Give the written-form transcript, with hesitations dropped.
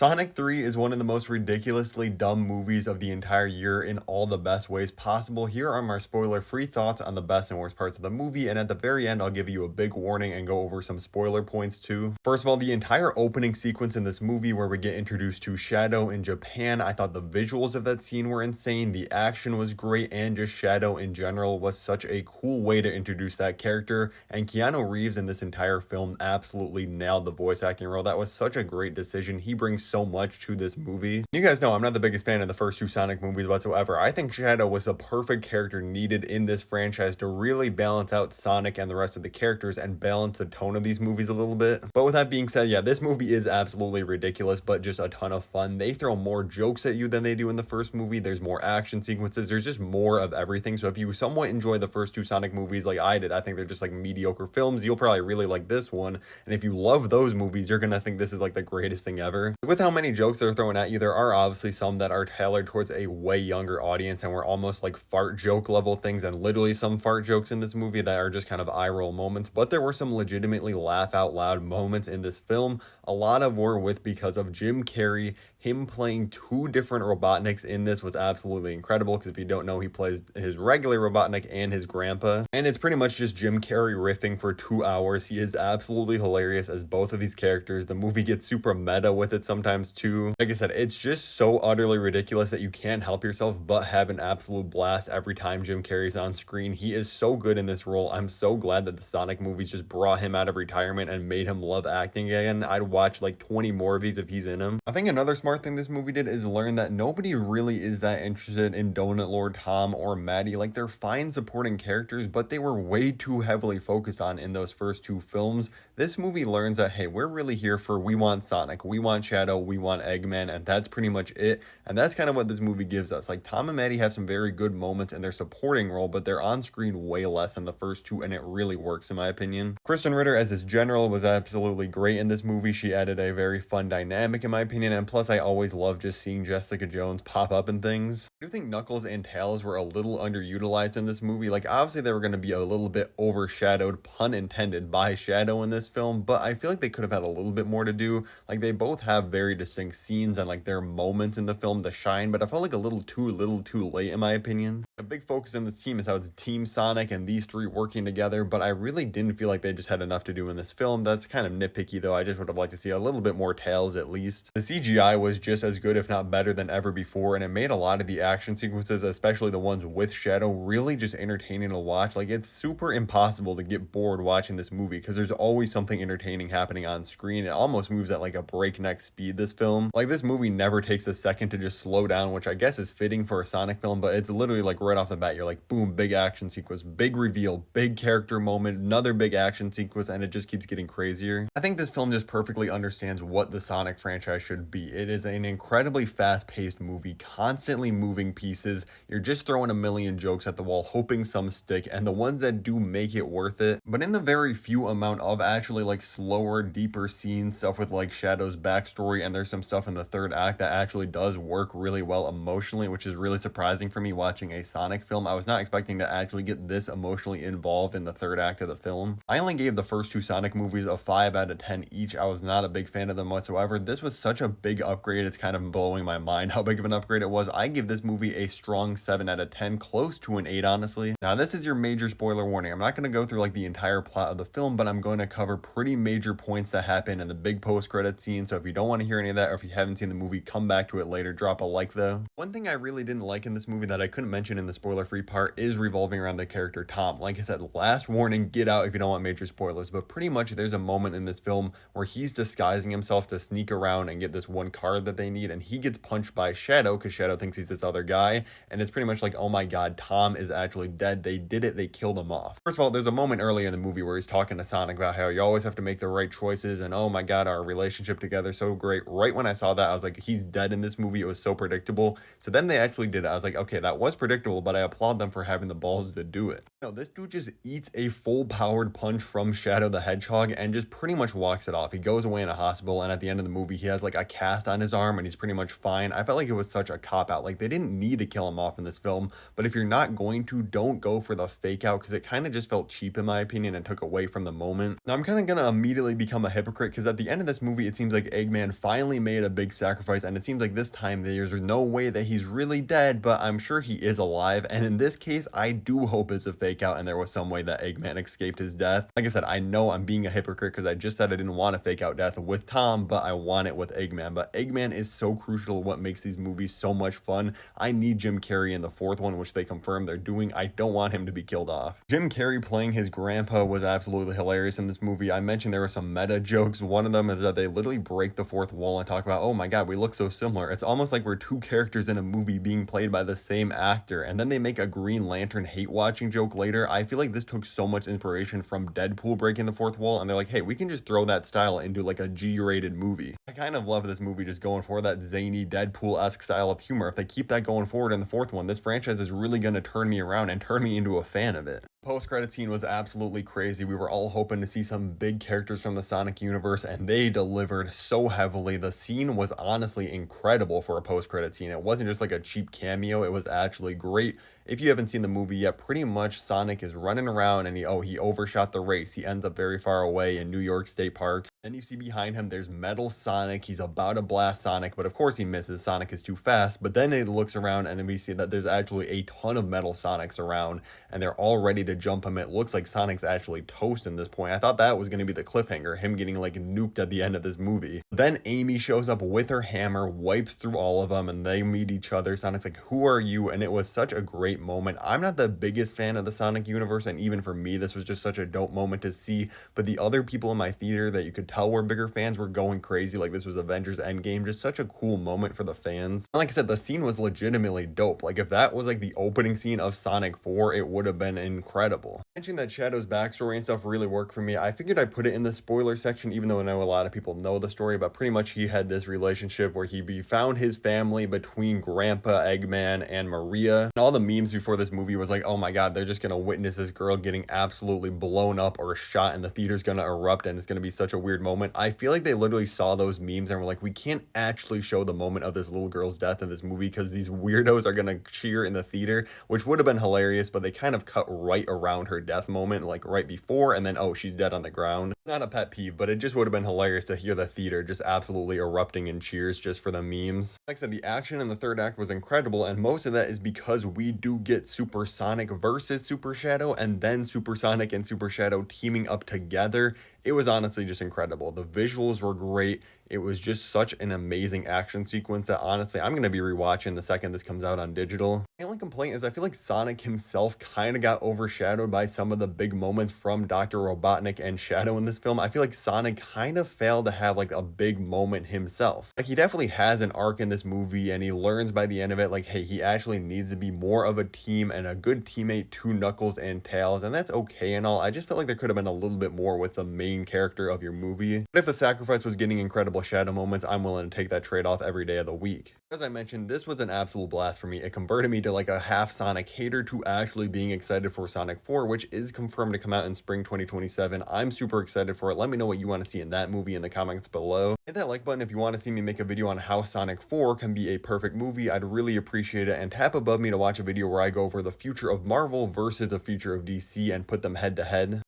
Sonic 3 is one of the most ridiculously dumb movies of the entire year in all the best ways possible. Here are my spoiler-free thoughts on the best and worst parts of the movie, and at the very end, I'll give you a big warning and go over some spoiler points too. First of all, the entire opening sequence in this movie where we get introduced to Shadow in Japan, I thought the visuals of that scene were insane, the action was great, and just Shadow in general was such a cool way to introduce that character, and Keanu Reeves in this entire film absolutely nailed the voice acting role. That was such a great decision. He brings so much to this movie. You guys know I'm not the biggest fan of the first two Sonic movies whatsoever. I think Shadow was the perfect character needed in this franchise to really balance out Sonic and the rest of the characters and balance the tone of these movies a little bit. But with that being said, yeah, this movie is absolutely ridiculous, but just a ton of fun. They throw more jokes at you than they do in the first movie. There's more action sequences. There's just more of everything. So if you somewhat enjoy the first two Sonic movies like I did, I think they're just like mediocre films. You'll probably really like this one. And if you love those movies, you're gonna think this is like the greatest thing ever. With how many jokes they're throwing at you, there are obviously some that are tailored towards a way younger audience and were almost like fart joke level things, and literally some fart jokes in this movie that are just kind of eye roll moments. But there were some legitimately laugh out loud moments in this film. A lot of were with because of Jim Carrey. Him playing two different Robotniks in this was absolutely incredible, because if you don't know, he plays his regular Robotnik and his grandpa, and it's pretty much just Jim Carrey riffing for 2 hours. He is absolutely hilarious as both of these characters. The movie gets super meta with it sometimes too. Like I said, it's just so utterly ridiculous that you can't help yourself but have an absolute blast every time Jim Carrey's on screen. He is so good in this role. I'm so glad that the Sonic movies just brought him out of retirement and made him love acting again. I'd watch like 20 more of these if he's in them. I think another smart thing this movie did is learn that nobody really is that interested in Donut Lord Tom or Maddie. Like, they're fine supporting characters, but they were way too heavily focused on in those first two films. This movie learns that, hey, we're really here for, we want Sonic, we want Shadow, we want Eggman, and that's pretty much it. And that's kind of what this movie gives us. Like, Tom and Maddie have some very good moments in their supporting role, but they're on screen way less than the first two, and it really works in my opinion. Kristen Ritter as his general was absolutely great in this movie. She added a very fun dynamic in my opinion, and plus I always love just seeing Jessica Jones pop up and things. I do think Knuckles and Tails were a little underutilized in this movie. Like, obviously they were going to be a little bit overshadowed, pun intended, by Shadow in this film, but I feel like they could have had a little bit more to do. Like, they both have very distinct scenes and like their moments in the film to shine, but I felt like a little too late in my opinion. A big focus in this team is how it's Team Sonic and these three working together, but I really didn't feel like they just had enough to do in this film. That's kind of nitpicky though. I just would have liked to see a little bit more Tails at least. The CGI was just as good, if not better, than ever before, and it made a lot of the action sequences, especially the ones with Shadow, really just entertaining to watch. Like, it's super impossible to get bored watching this movie because there's always something entertaining happening on screen. It almost moves at like a breakneck speed, this film. Like, this movie never takes a second to just slow down, which I guess is fitting for a Sonic film, but it's literally like right off the bat, you're like, boom, big action sequence, big reveal, big character moment, another big action sequence, and it just keeps getting crazier. I think this film just perfectly understands what the Sonic franchise should be. It is an incredibly fast-paced movie, constantly moving pieces. You're just throwing a million jokes at the wall, hoping some stick, and the ones that do make it worth it. But in the very few amount of actually like slower, deeper scenes, stuff with like Shadow's backstory, and there's some stuff in the third act that actually does work really well emotionally, which is really surprising for me watching a Sonic film. I was not expecting to actually get this emotionally involved in the third act of the film. I only gave the first two Sonic movies a 5 out of 10 each. I was not a big fan of them whatsoever. This was such a big upgrade, it's kind of blowing my mind how big of an upgrade it was. I give this movie a strong 7 out of 10, close to an 8 honestly. Now, this is your major spoiler warning. I'm not going to go through like the entire plot of the film, but I'm going to cover pretty major points that happen in the big post-credit scene. So if you don't want to hear any of that, or if you haven't seen the movie, come back to it later. Drop a like though. One thing I really didn't like in this movie that I couldn't mention in the spoiler-free part is revolving around the character Tom. Like I said, last warning, get out if you don't want major spoilers, but pretty much there's a moment in this film where he's disguising himself to sneak around and get this one card that they need, and he gets punched by Shadow because Shadow thinks he's this other guy, and it's pretty much like, oh my god, Tom is actually dead. They did it. They killed him off. First of all, there's a moment earlier in the movie where he's talking to Sonic about how you always have to make the right choices, and oh my god, our relationship together so great. Right when I saw that, I was like, he's dead in this movie. It was so predictable. So then they actually did it. I was like, okay, that was predictable, but I applaud them for having the balls to do it. No, this dude just eats a full powered punch from Shadow the Hedgehog and just pretty much walks it off. He goes away in a hospital, and at the end of the movie, he has like a cast on his arm and he's pretty much fine. I felt like it was such a cop out. Like, they didn't need to kill him off in this film, but if you're not going to, don't go for the fake out because it kind of just felt cheap, in my opinion, and took away from the moment. Now, I'm kind of gonna immediately become a hypocrite because at the end of this movie, it seems like Eggman finally made a big sacrifice, and it seems like this time there's no way that he's really dead, but I'm sure he is alive. And in this case, I do hope it's a fake out and there was some way that Eggman escaped his death. Like I said, I know I'm being a hypocrite because I just said I didn't want a fake out death with Tom, but I want it with Eggman. But Eggman is so crucial to what makes these movies so much fun. I need Jim Carrey in the fourth one, which they confirmed they're doing. I don't want him to be killed off. Jim Carrey playing his grandpa was absolutely hilarious in this movie. I mentioned there were some meta jokes. One of them is that they literally break the fourth wall and talk about, oh my god, we look so similar. It's almost like we're two characters in a movie being played by the same actor. And then they make a Green Lantern hate watching joke later. I feel like this took so much inspiration from Deadpool breaking the fourth wall, and they're like, hey, we can just throw that style into like a G-rated movie. I kind of love this movie just going for that zany Deadpool-esque style of humor. If they keep that going forward in the fourth one, this franchise is really going to turn me around and turn me into a fan of it. Post-credit scene was absolutely crazy. We were all hoping to see some big characters from the Sonic universe, and they delivered so heavily. The scene was honestly incredible for a post-credit scene. It wasn't just like a cheap cameo, it was actually great. If you haven't seen the movie yet, pretty much Sonic is running around and he overshot the race. He ends up very far away in New York State Park. Then you see behind him, there's Metal Sonic. He's about to blast Sonic, but of course he misses. Sonic is too fast. But then it looks around and then we see that there's actually a ton of Metal Sonics around and they're all ready to jump him. It looks like Sonic's actually toast in this point. I thought that was going to be the cliffhanger, him getting like nuked at the end of this movie. Then Amy shows up with her hammer, wipes through all of them, and they meet each other. Sonic's like, who are you? And it was such a great moment. I'm not the biggest fan of the Sonic universe, and even for me, this was just such a dope moment to see. But the other people in my theater that you could tell were bigger fans were going crazy. Like, this was Avengers Endgame, just such a cool moment for the fans. And like I said, the scene was legitimately dope. Like, if that was like the opening scene of Sonic 4, it would have been incredible. Mentioning that Shadow's backstory and stuff really worked for me, I figured I'd put it in the spoiler section, even though I know a lot of people know the story, but pretty much he had this relationship where he found his family between Grandpa, Eggman, and Maria. And all the memes before this movie was like, oh my god, they're just gonna witness this girl getting absolutely blown up or shot and the theater's gonna erupt and it's gonna be such a weird moment. I feel like they literally saw those memes and were like, we can't actually show the moment of this little girl's death in this movie because these weirdos are gonna cheer in the theater, which would have been hilarious, but they kind of cut right around her death moment, like right before, and then oh, she's dead on the ground. Not a pet peeve, but it just would have been hilarious to hear the theater just absolutely erupting in cheers just for the memes. Like I said, the action in the third act was incredible, and most of that is because we do get Super Sonic versus Super Shadow, and then Super Sonic and Super Shadow teaming up together. It was honestly just incredible. The visuals were great. It was just such an amazing action sequence that honestly, I'm going to be rewatching the second this comes out on digital. My only complaint is I feel like Sonic himself kind of got overshadowed by some of the big moments from Dr. Robotnik and Shadow in this film. I feel like Sonic kind of failed to have like a big moment himself. Like, he definitely has an arc in this movie and he learns by the end of it, like, hey, he actually needs to be more of a team and a good teammate to Knuckles and Tails, and that's okay and all. I just felt like there could have been a little bit more with the main character of your movie. But if the sacrifice was getting incredible Shadow moments, I'm willing to take that trade-off every day of the week. As I mentioned, this was an absolute blast for me. It converted me to like a half Sonic hater to actually being excited for Sonic 4, which is confirmed to come out in spring 2027. I'm super excited for it. Let me know what you want to see in that movie in the comments below. Hit that like button if you want to see me make a video on how Sonic 4 can be a perfect movie. I'd really appreciate it. And tap above me to watch a video where I go over the future of Marvel versus the future of DC and put them head to head.